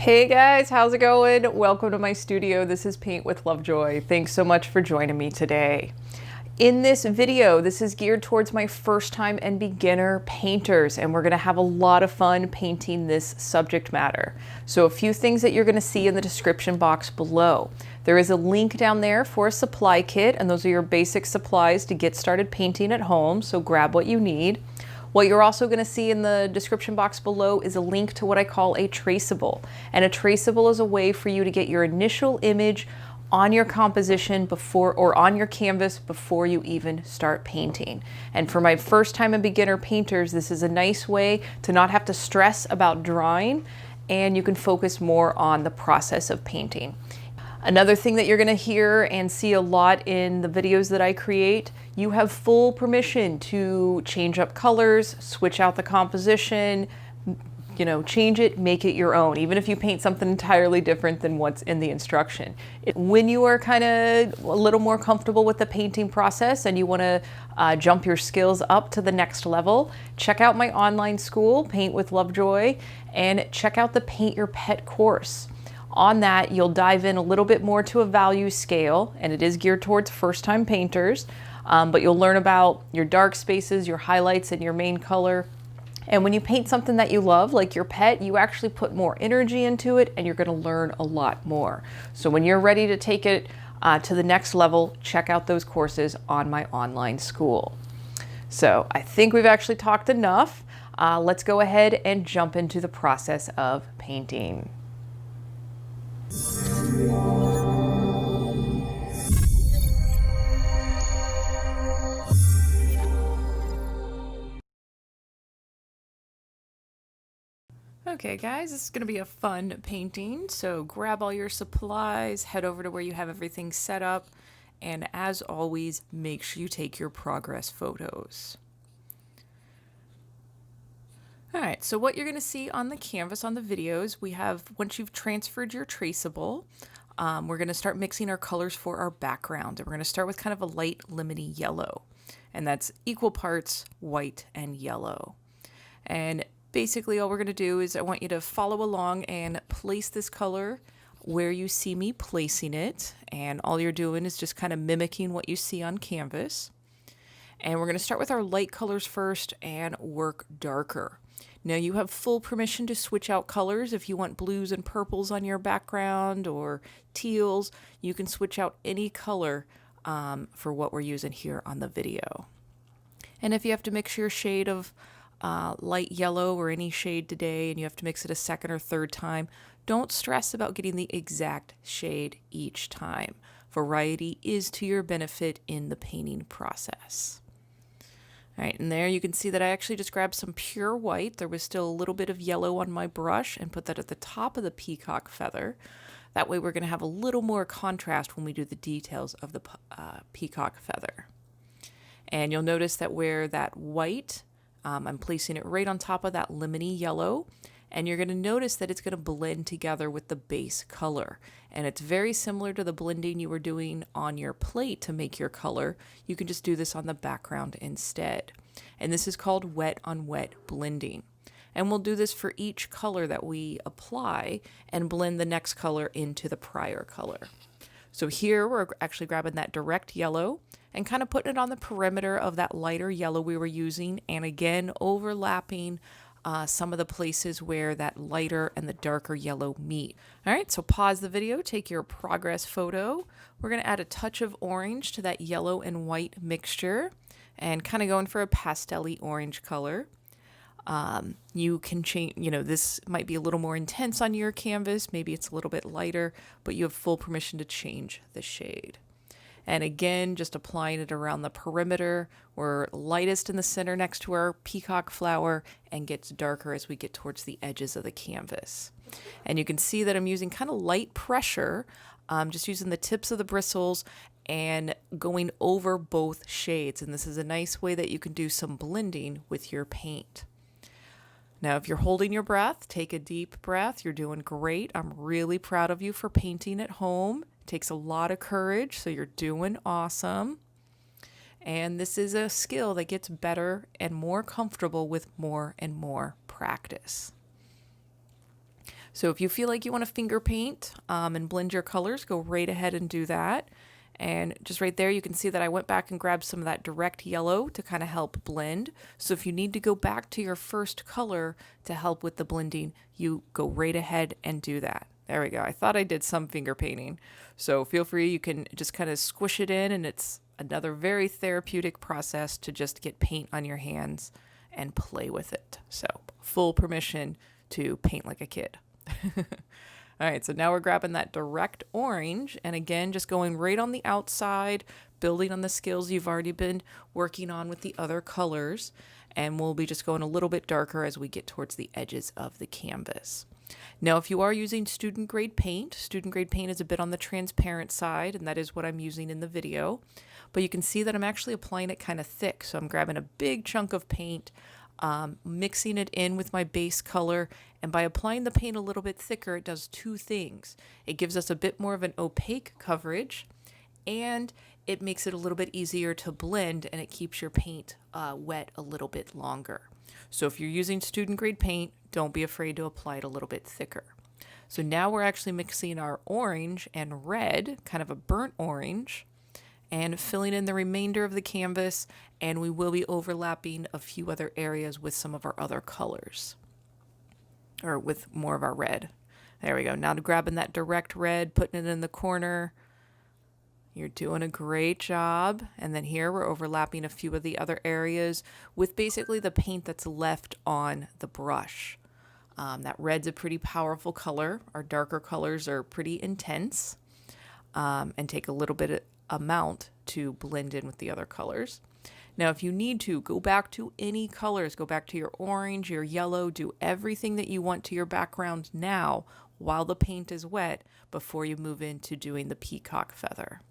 Hey guys, how's it going? Welcome to my studio. This is Paint with Lovejoy. Thanks so much for joining me today. In this video, this is geared towards my first time and beginner painters, and we're gonna have a lot of fun painting this subject matter. So a few things that you're gonna see in the description box below. There is a link down there for a supply kit, and those are your basic supplies to get started painting at home, so grab what you need. What you're also going to see in the description box below is a link to what I call a traceable. And a traceable is a way for you to get your initial image on your composition before, or on your canvas before you even start painting. And for my first time and beginner painters, this is a nice way to not have to stress about drawing, and you can focus more on the process of painting. Another thing that you're going to hear and see a lot in the videos that I create, you have full permission to change up colors, switch out the composition, change it, make it your own, even if you paint something entirely different than what's in the instruction. When you are kind of a little more comfortable with the painting process and you want to jump your skills up to the next level, check out my online school, Paint with Lovejoy, and check out the Paint Your Pet course. On that, you'll dive in a little bit more to a value scale, and it is geared towards first-time painters, but you'll learn about your dark spaces, your highlights, and your main color. And when you paint something that you love, like your pet, you actually put more energy into it, and you're going to learn a lot more. So when you're ready to take it to the next level, check out those courses on my online school. So I think we've actually talked enough. Let's go ahead and jump into the process of painting. Okay guys, this is going to be a fun painting, so grab all your supplies, head over to where you have everything set up, and as always, make sure you take your progress photos. Alright, so what you're going to see on the canvas on the videos, we have, once you've transferred your traceable, we're going to start mixing our colors for our background, and we're going to start with kind of a light lemony yellow, and that's equal parts white and yellow. And basically all we're going to do is I want you to follow along and place this color where you see me placing it, and all you're doing is just kind of mimicking what you see on canvas. And we're going to start with our light colors first and work darker. Now you have full permission to switch out colors. If you want blues and purples on your background or teals, you can switch out any color for what we're using here on the video. And if you have to mix your shade of light yellow or any shade today and you have to mix it a second or third time, don't stress about getting the exact shade each time. Variety is to your benefit in the painting process. All right, and there you can see that I actually just grabbed some pure white. There was still a little bit of yellow on my brush, and put that at the top of the peacock feather. That way we're going to have a little more contrast when we do the details of the peacock feather. And you'll notice that where that white, I'm placing it right on top of that lemony yellow, and you're going to notice that it's going to blend together with the base color. And it's very similar to the blending you were doing on your plate to make your color. You can just do this on the background instead. And this is called wet on wet blending. And we'll do this for each color that we apply and blend the next color into the prior color. So here we're actually grabbing that direct yellow and kind of putting it on the perimeter of that lighter yellow we were using, and again overlapping some of the places where that lighter and the darker yellow meet. All right, so pause the video, take your progress photo. We're going to add a touch of orange to that yellow and white mixture and kind of going for a pastel-y orange color. You can change, this might be a little more intense on your canvas, maybe it's a little bit lighter, but you have full permission to change the shade. And again, just applying it around the perimeter. We're lightest in the center next to our peacock flower and gets darker as we get towards the edges of the canvas. And you can see that I'm using kind of light pressure, just using the tips of the bristles and going over both shades. And this is a nice way that you can do some blending with your paint. Now, if you're holding your breath, take a deep breath. You're doing great. I'm really proud of you for painting at home. It takes a lot of courage, so you're doing awesome. And this is a skill that gets better and more comfortable with more and more practice. So if you feel like you want to finger paint and blend your colors, go right ahead and do that. And just right there, you can see that I went back and grabbed some of that direct yellow to kind of help blend. So if you need to go back to your first color to help with the blending, you go right ahead and do that. There we go. I thought I did some finger painting. So feel free, you can just kind of squish it in, and it's another very therapeutic process to just get paint on your hands and play with it. So full permission to paint like a kid. All right, so now we're grabbing that direct orange, and again, just going right on the outside, building on the skills you've already been working on with the other colors, and we'll be just going a little bit darker as we get towards the edges of the canvas. Now, if you are using student grade paint is a bit on the transparent side, and that is what I'm using in the video, but you can see that I'm actually applying it kind of thick, so I'm grabbing a big chunk of paint, mixing it in with my base color, and by applying the paint a little bit thicker, it does two things. It gives us a bit more of an opaque coverage, and it makes it a little bit easier to blend, and it keeps your paint wet a little bit longer. So if you're using student grade paint, don't be afraid to apply it a little bit thicker. So now we're actually mixing our orange and red, kind of a burnt orange, and filling in the remainder of the canvas, and we will be overlapping a few other areas with some of our other colors, or with more of our red. There we go. Now grabbing that direct red, putting it in the corner. You're doing a great job. And then here we're overlapping a few of the other areas with basically the paint that's left on the brush. That red's a pretty powerful color. Our darker colors are pretty intense and take a little bit of amount to blend in with the other colors. Now, if you need to, go back to any colors. Go back to your orange, your yellow. Do everything that you want to your background now while the paint is wet before you move into doing the peacock feather.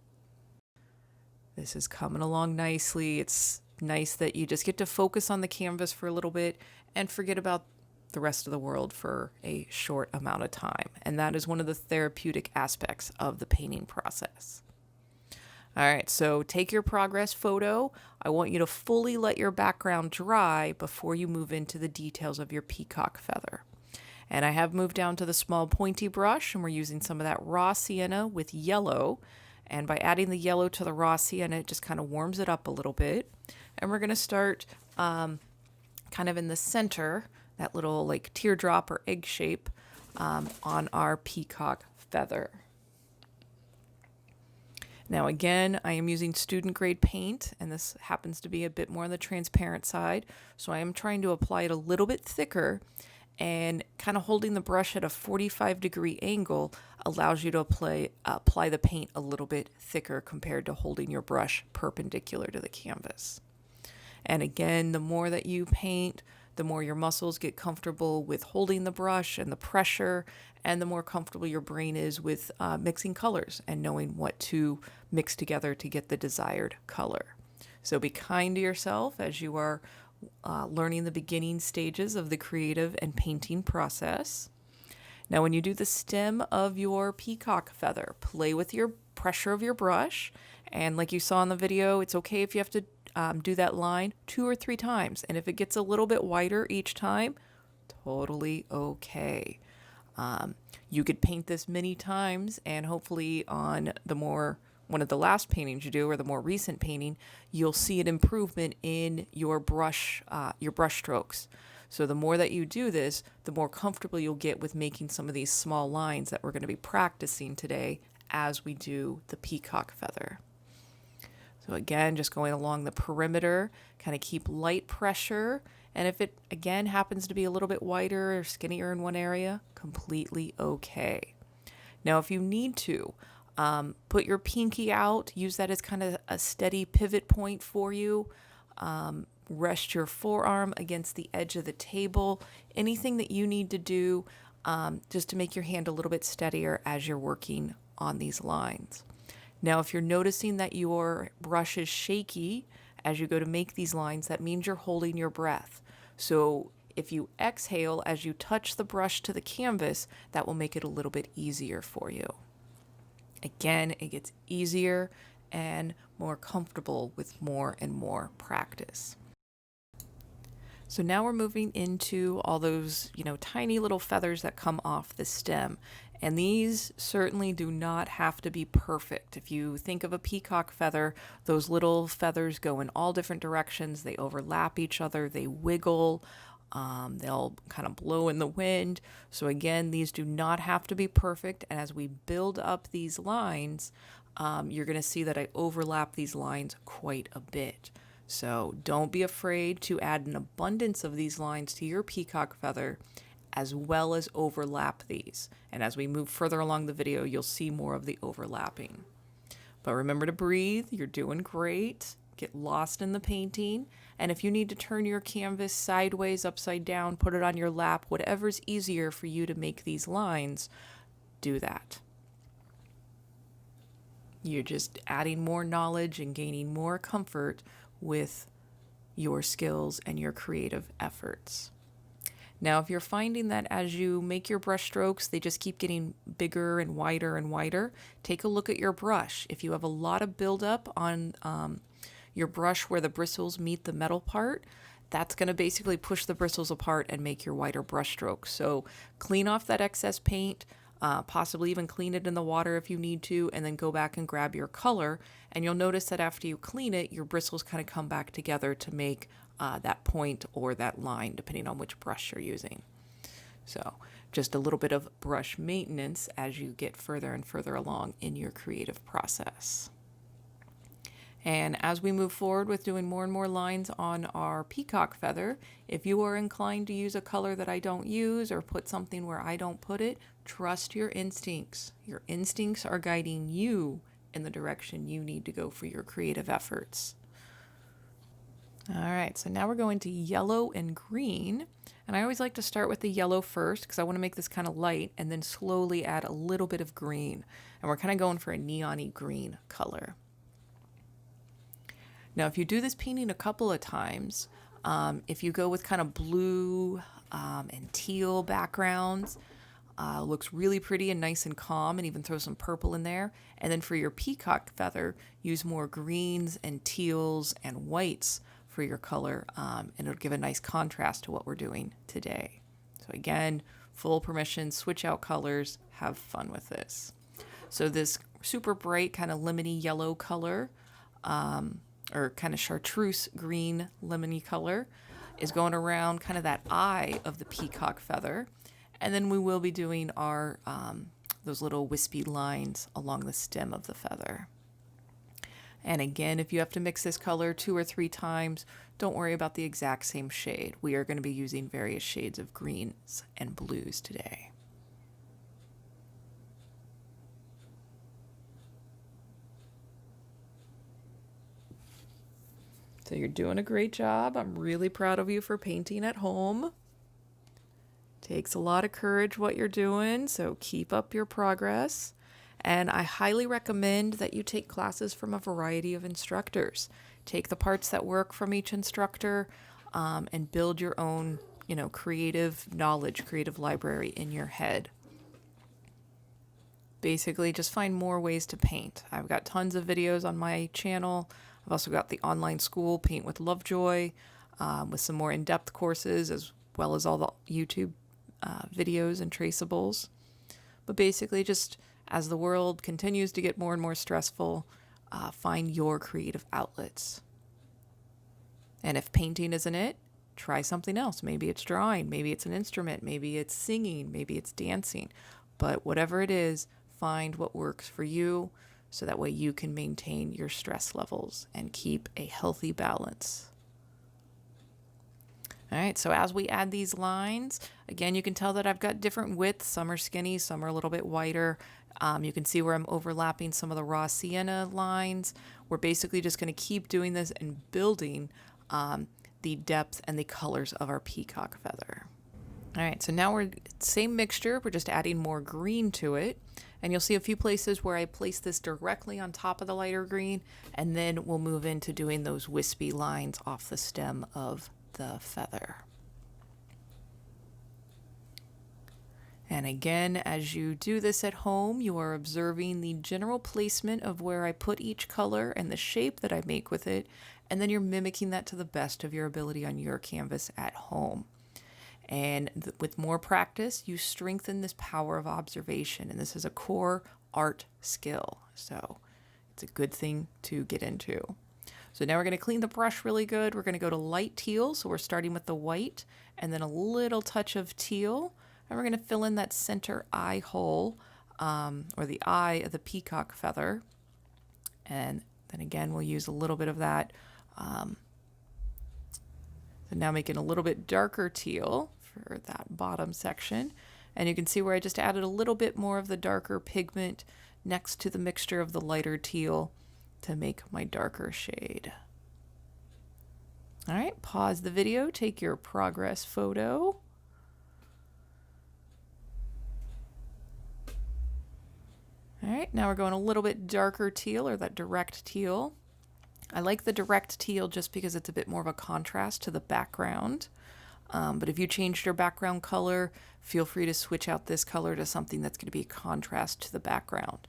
This is coming along nicely. It's nice that you just get to focus on the canvas for a little bit and forget about the rest of the world for a short amount of time. And that is one of the therapeutic aspects of the painting process. All right, so take your progress photo. I want you to fully let your background dry before you move into the details of your peacock feather. And I have moved down to the small pointy brush, and we're using some of that raw sienna with yellow. And by adding the yellow to the raw sienna, it just kind of warms it up a little bit. And we're going to start kind of in the center, that little like teardrop or egg shape on our peacock feather. Now again, I am using student grade paint, and this happens to be a bit more on the transparent side. So I am trying to apply it a little bit thicker, and kind of holding the brush at a 45-degree angle allows you to apply the paint a little bit thicker compared to holding your brush perpendicular to the canvas. And again, the more that you paint, the more your muscles get comfortable with holding the brush and the pressure, and the more comfortable your brain is with mixing colors and knowing what to mix together to get the desired color. So be kind to yourself as you are learning the beginning stages of the creative and painting process. Now, when you do the stem of your peacock feather, play with your pressure of your brush. And like you saw in the video, it's okay if you have to do that line 2 or 3 times. And if it gets a little bit wider each time, totally okay. You could paint this many times, and hopefully on one of the last paintings you do, or the more recent painting, you'll see an improvement in your brush strokes. So the more that you do this, the more comfortable you'll get with making some of these small lines that we're going to be practicing today as we do the peacock feather. So again, just going along the perimeter, kind of keep light pressure. And if it, again, happens to be a little bit wider or skinnier in one area, completely okay. Now, if you need to, put your pinky out, use that as kind of a steady pivot point for you. Rest your forearm against the edge of the table. Anything that you need to do just to make your hand a little bit steadier as you're working on these lines. Now, if you're noticing that your brush is shaky as you go to make these lines, that means you're holding your breath. So if you exhale as you touch the brush to the canvas, that will make it a little bit easier for you. Again, it gets easier and more comfortable with more and more practice. So now we're moving into all those, tiny little feathers that come off the stem. And these certainly do not have to be perfect. If you think of a peacock feather, those little feathers go in all different directions. They overlap each other, they wiggle, they'll kind of blow in the wind. So again, these do not have to be perfect. And as we build up these lines, you're going to see that I overlap these lines quite a bit. So don't be afraid to add an abundance of these lines to your peacock feather, as well as overlap these. And as we move further along the video, you'll see more of the overlapping. But remember to breathe. You're doing great. Get lost in the painting. And if you need to turn your canvas sideways, upside down, put it on your lap, whatever's easier for you to make these lines, do that. You're just adding more knowledge and gaining more comfort with your skills and your creative efforts. Now, if you're finding that as you make your brush strokes, they just keep getting bigger and wider, take a look at your brush. If you have a lot of buildup on your brush where the bristles meet the metal part, that's going to basically push the bristles apart and make your wider brush strokes. So clean off that excess paint, possibly even clean it in the water if you need to, and then go back and grab your color. And you'll notice that after you clean it, your bristles kind of come back together to make that point or that line, depending on which brush you're using. So just a little bit of brush maintenance as you get further and further along in your creative process. And as we move forward with doing more and more lines on our peacock feather, if you are inclined to use a color that I don't use or put something where I don't put it, trust your instincts. Your instincts are guiding you in the direction you need to go for your creative efforts. All right, so now we're going to yellow and green. And I always like to start with the yellow first because I want to make this kind of light and then slowly add a little bit of green. And we're kind of going for a neon-y green color. Now, if you do this painting a couple of times, if you go with kind of blue and teal backgrounds, looks really pretty and nice and calm, and even throw some purple in there. And then for your peacock feather, use more greens and teals and whites for your color, and it'll give a nice contrast to what we're doing today. So again, full permission, switch out colors, have fun with this. So this super bright kind of lemony yellow color, or kind of chartreuse green lemony color, is going around kind of that eye of the peacock feather. And then we will be doing our those little wispy lines along the stem of the feather. And again, if you have to mix this color 2 or 3 times, don't worry about the exact same shade. We are going to be using various shades of greens and blues today. So you're doing a great job. I'm really proud of you for painting at home. Takes a lot of courage what you're doing, so keep up your progress. And I highly recommend that you take classes from a variety of instructors. Take the parts that work from each instructor, and build your own, creative knowledge, creative library in your head. Basically, just find more ways to paint. I've got tons of videos on my channel. I've also got the online school, Paint with Lovejoy, with some more in-depth courses, as well as all the YouTube videos and traceables. But basically, just as the world continues to get more and more stressful, find your creative outlets. And if painting isn't it, try something else. Maybe it's drawing, maybe it's an instrument, maybe it's singing, maybe it's dancing. But whatever it is, find what works for you so that way you can maintain your stress levels and keep a healthy balance. All right, so as we add these lines, again, you can tell that I've got different widths. Some are skinny, some are a little bit wider. You can see where I'm overlapping some of the raw sienna lines. We're basically just going to keep doing this and building the depth and the colors of our peacock feather. All right, so now we're same mixture. We're just adding more green to it. And you'll see a few places where I place this directly on top of the lighter green, and then we'll move into doing those wispy lines off the stem of the feather. And again, as you do this at home, you are observing the general placement of where I put each color and the shape that I make with it, and then you're mimicking that to the best of your ability on your canvas at home. And with more practice, you strengthen this power of observation, and this is a core art skill. So it's a good thing to get into. So now we're going to clean the brush really good. We're going to go to light teal. So we're starting with the white and then a little touch of teal. And we're going to fill in that center eye hole, or the eye of the peacock feather. And then again, we'll use a little bit of that. So now making a little bit darker teal for that bottom section. And you can see where I just added a little bit more of the darker pigment next to the mixture of the lighter teal to make my darker shade. All right, pause the video, take your progress photo. All right, now we're going a little bit darker teal, or that direct teal. I like the direct teal just because it's a bit more of a contrast to the background. But if you changed your background color, feel free to switch out this color to something that's going to be a contrast to the background.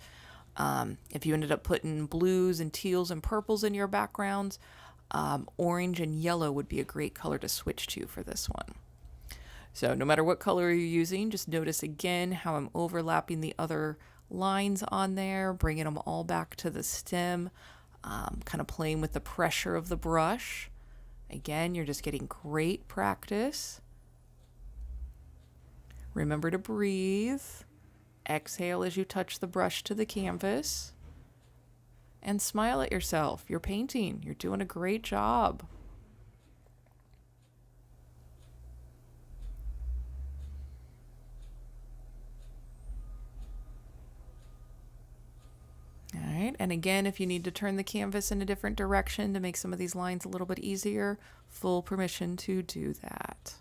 If you ended up putting blues and teals and purples in your backgrounds, orange and yellow would be a great color to switch to for this one. So no matter what color you're using, just notice again how I'm overlapping the other lines on there, bringing them all back to the stem, kind of playing with the pressure of the brush. Again, you're just getting great practice. Remember to breathe. Exhale as you touch the brush to the canvas. And smile at yourself. You're painting. You're doing a great job. All right, and again, if you need to turn the canvas in a different direction to make some of these lines a little bit easier, full permission to do that.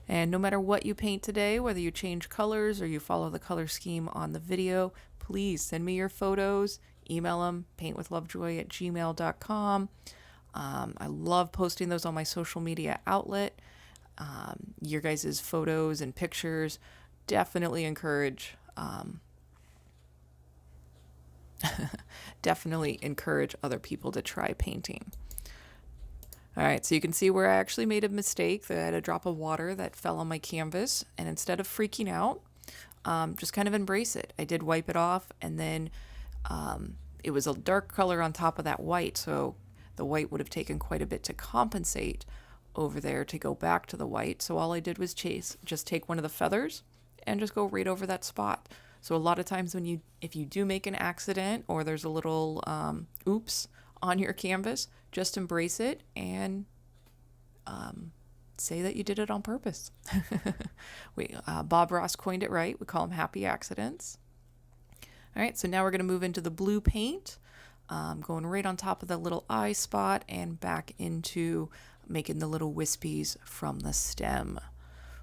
And no matter what you paint today, whether you change colors or you follow the color scheme on the video, please send me your photos, email them, paintwithlovejoy@gmail.com. I love posting those on my social media outlet. Your guys' photos and pictures definitely encourage other people to try painting. All right, so you can see where I actually made a mistake. I had a drop of water that fell on my canvas, and instead of freaking out, just kind of embrace it. I did wipe it off, and then it was a dark color on top of that white, so the white would have taken quite a bit to compensate over there to go back to the white. So all I did was just take one of the feathers and just go right over that spot. So a lot of times if you do make an accident or there's a little oops on your canvas, just embrace it and say that you did it on purpose. Bob Ross coined it right. We call them happy accidents. All right, so now we're going to move into the blue paint, going right on top of that little eye spot and back into making the little wispies from the stem.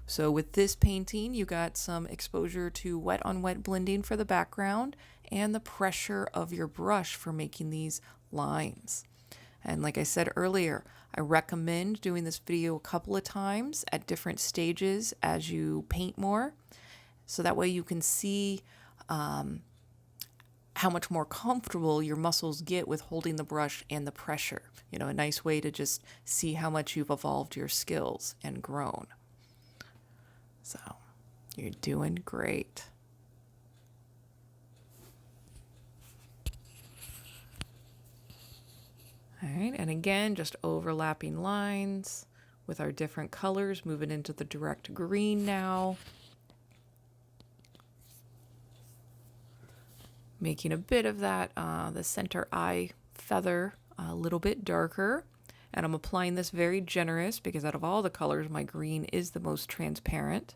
So with this painting, you got some exposure to wet on wet blending for the background and the pressure of your brush for making these lines. And like I said earlier, I recommend doing this video a couple of times at different stages as you paint more. So that way you can see how much more comfortable your muscles get with holding the brush and the pressure. You know, a nice way to just see how much you've evolved your skills and grown. So, you're doing great. All right, and again, just overlapping lines with our different colors, moving into the direct green now. Making a bit of that, the center eye feather a little bit darker. And I'm applying this very generous because out of all the colors, my green is the most transparent.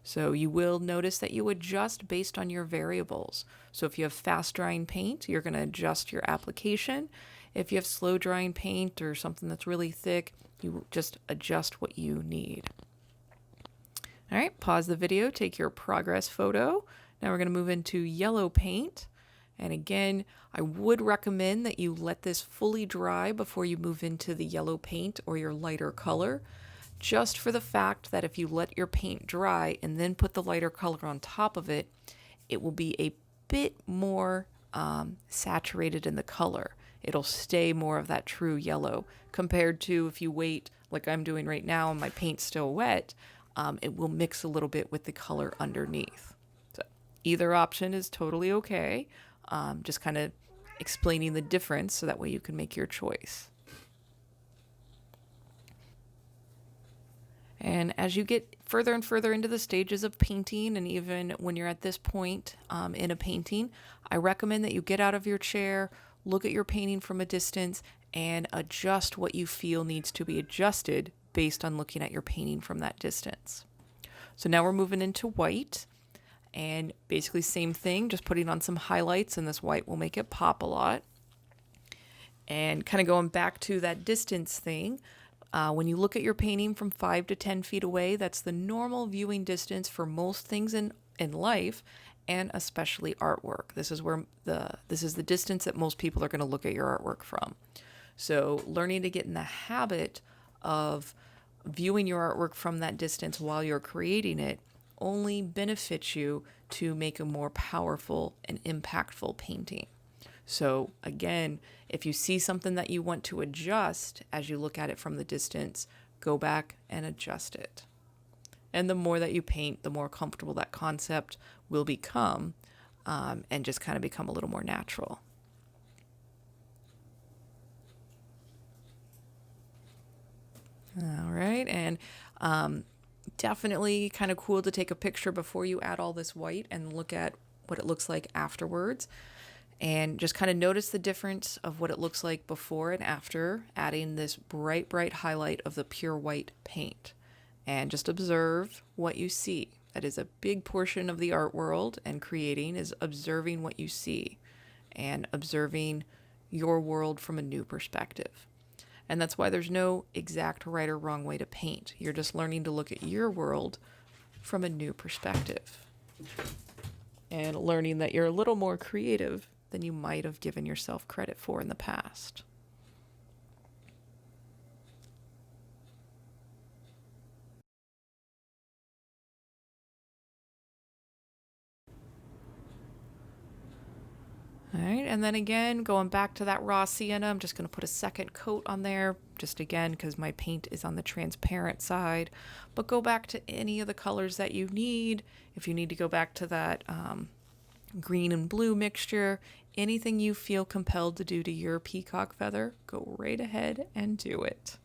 So you will notice that you adjust based on your variables. So if you have fast drying paint, you're going to adjust your application. If you have slow drying paint or something that's really thick, you just adjust what you need. All right, pause the video, take your progress photo. Now we're going to move into yellow paint. And again, I would recommend that you let this fully dry before you move into the yellow paint or your lighter color, just for the fact that if you let your paint dry and then put the lighter color on top of it, it will be a bit more saturated in the color. it'll stay more of that true yellow, compared to if you wait like I'm doing right now and my paint's still wet, it will mix a little bit with the color underneath. So either option is totally okay. Just kind of explaining the difference so that way you can make your choice. And as you get further and further into the stages of painting, and even when you're at this point in a painting, I recommend that you get out of your chair, look at your painting from a distance, and adjust what you feel needs to be adjusted based on looking at your painting from that distance. So now we're moving into white, and basically same thing, just putting on some highlights, and this white will make it pop a lot. And kind of going back to that distance thing, when you look at your painting from 5 to 10 feet away, that's the normal viewing distance for most things in life, and especially artwork. This is the distance that most people are going to look at your artwork from. So learning to get in the habit of viewing your artwork from that distance while you're creating it only benefits you to make a more powerful and impactful painting. So again, if you see something that you want to adjust as you look at it from the distance, go back and adjust it. And the more that you paint, the more comfortable that concept will become, and just kind of become a little more natural. All right, and definitely kind of cool to take a picture before you add all this white and look at what it looks like afterwards. And just kind of notice the difference of what it looks like before and after adding this bright, bright highlight of the pure white paint. And just observe what you see. That is a big portion of the art world, and creating is observing what you see and observing your world from a new perspective. And that's why there's no exact right or wrong way to paint. You're just learning to look at your world from a new perspective and learning that you're a little more creative than you might have given yourself credit for in the past. All right, and then again, going back to that raw sienna, I'm just going to put a second coat on there, just again, because my paint is on the transparent side. But go back to any of the colors that you need. If you need to go back to that green and blue mixture, anything you feel compelled to do to your peacock feather, go right ahead and do it.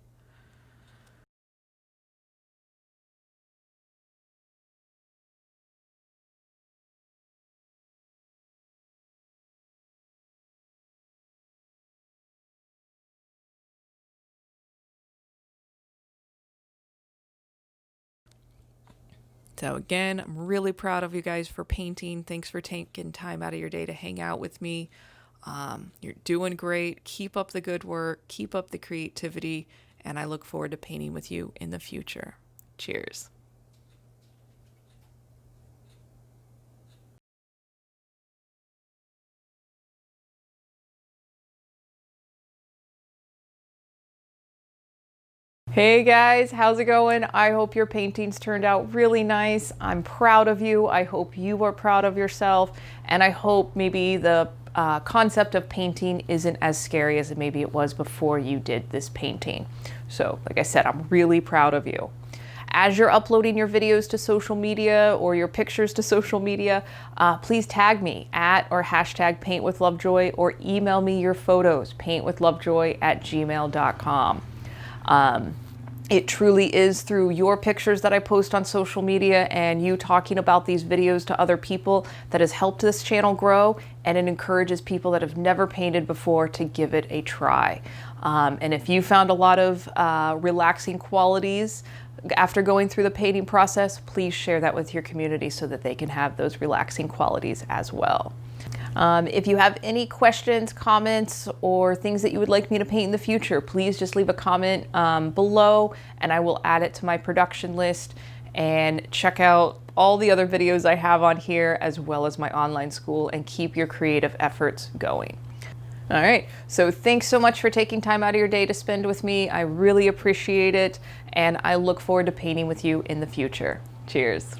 So again, I'm really proud of you guys for painting. Thanks for taking time out of your day to hang out with me. You're doing great. Keep up the good work. Keep up the creativity. And I look forward to painting with you in the future. Cheers. Hey guys, how's it going? I hope your paintings turned out really nice. I'm proud of you. I hope you are proud of yourself. And I hope maybe the concept of painting isn't as scary as maybe it was before you did this painting. So like I said, I'm really proud of you. As you're uploading your videos to social media or your pictures to social media, please tag me at or hashtag paintwithlovejoy, or email me your photos, paintwithlovejoy@gmail.com. It truly is through your pictures that I post on social media and you talking about these videos to other people that has helped this channel grow, and it encourages people that have never painted before to give it a try. And if you found a lot of relaxing qualities after going through the painting process, please share that with your community so that they can have those relaxing qualities as well. If you have any questions, comments, or things that you would like me to paint in the future, please just leave a comment below and I will add it to my production list. And check out all the other videos I have on here, as well as my online school, and keep your creative efforts going. All right, so thanks so much for taking time out of your day to spend with me. I really appreciate it, and I look forward to painting with you in the future. Cheers.